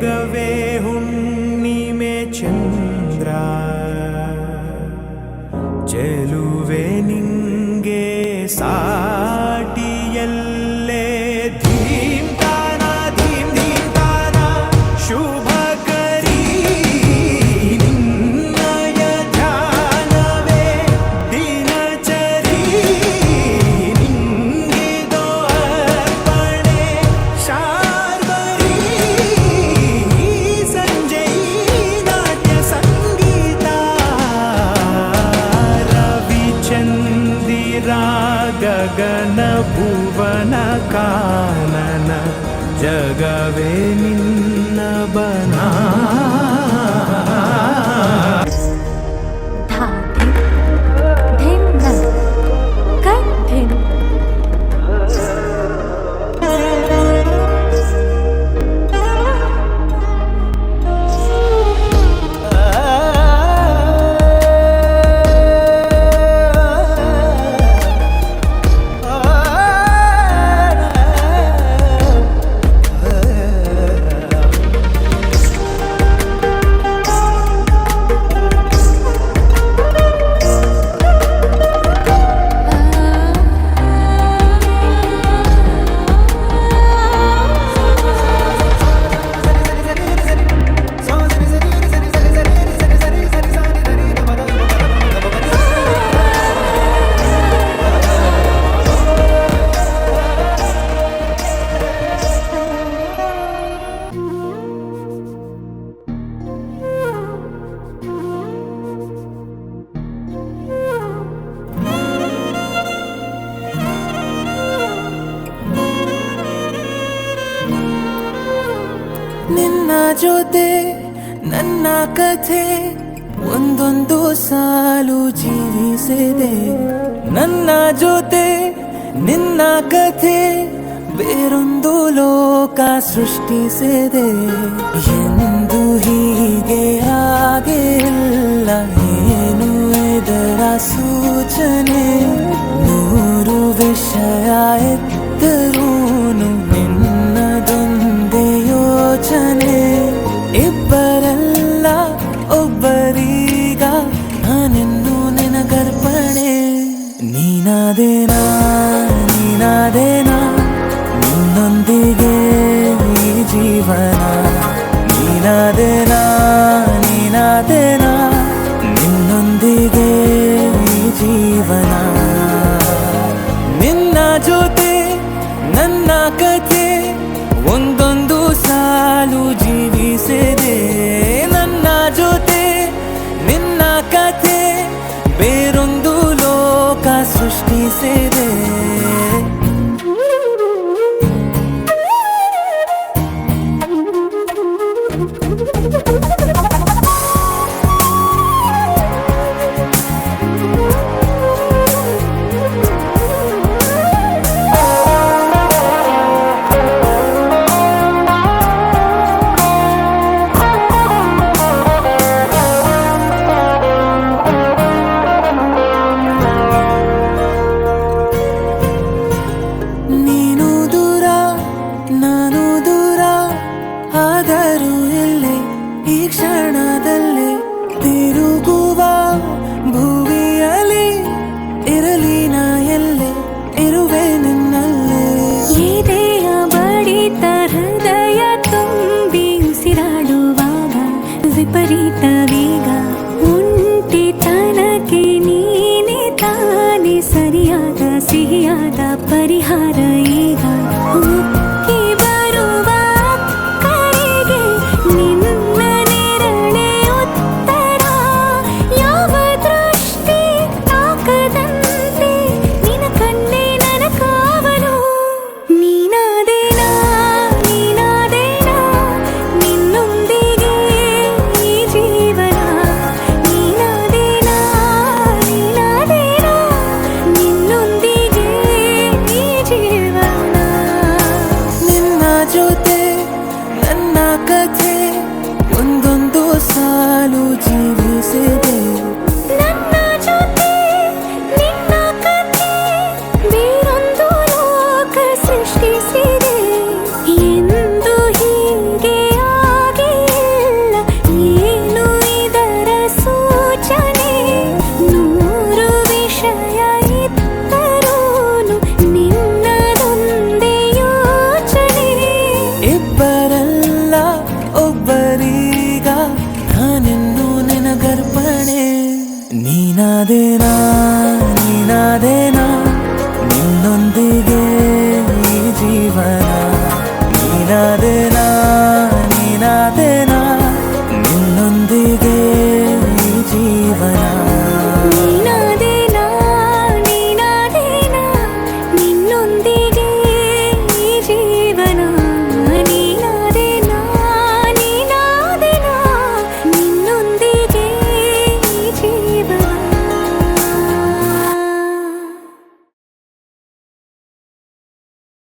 ಮೇಘವೇ ಹುಣ್ಣಿಮೆ ಚಂದ್ರ ಚೆಲುವೆ ನಿಂಗೆ ಸಾಟಿಯಲ್ಲೇ ಧೀಮ್ ತಾನ ಶುಭ ಕರಿ ನಿನ್ನಯ ಧ್ಯಾನವೇ ದಿನಚರಿ ನಿಂಗಿದೋ ಅರ್ಪಣೆ ಶಾರ್ವರಿ ಸಂಜೆ ನಾಟ್ಯ ಸಂಗೀತ ರವಿಚಂದಿರ ಗಗನ ಭುವನ ಕಾನನ ಜಗವೇ ನಿನ್ನ ಬನಾ ನಿನ್ನ ಜೊತೆ ನನ್ನ ಕಥೆ ಒಂದೊಂದು ಸಾಲು ಜೀವಿಸಿದೆ ನನ್ನ ಜೊತೆ ನಿನ್ನ ಕಥೆ ಬೇರೊಂದು ಲೋಕ ಸೃಷ್ಟಿಸಿದೆ ಎಂದು ಹೀಗೆ ಆಗಿಲ್ಲ ಏನು ಇದರ ಸೂಚನೆ ನೂರು ವಿಷಯ ಎತ್ತರೂನು ನಿನ್ನದೊಂದೇ ಯೋಚನೆ ಇಬ್ಬರಲ್ಲ ಒಬ್ಬರೀಗ ನಾನೆನ್ನು ನಿನಗರ್ಪಣೆ ನೀನಾದೇನಾ ನಿನ್ನೊಂದಿಗೆ ಈ ಜೀವನ ನೀನಾದೇನಾ ನಿನ್ನೊಂದಿಗೆ ಈ ಜೀವನ ನಿನ್ನ ಜೊತೆ ನನ್ನ ಕಥೆ ಒಂದೊಂದು ಸಾಲು ಜೀವಿಸಿದೆ ನನ್ನ ಜೊತೆ ನಿನ್ನ ಕಥೆ ಬೇರೊಂದು ಲೋಕ ಸೃಷ್ಟಿಸಿದೆ ಈ ಕ್ಷಣದಲ್ಲಿ ತಿರುಗುವ ಭುವಿಯಲ್ಲಿ ಇರಲಿ ನಾ ಎಲ್ಲೆ ಇರುವೆ ನಿನ್ನಲ್ಲೇ ಎದೆಯ ಬಡಿತ ಹೃದಯ ತುಂಬಿ ಉಸಿರಾಡುವಾಗ ವಿಪರೀತ ವೇಗ ಒಂಟಿತನಕ್ಕೆ ನೀನೆ ತಾನೆ ಸರಿಯಾದ ಸಿಹಿಯಾದ ಪರಿಹಾರ ಈಗ ಜೀವ ನಾದೇನಾ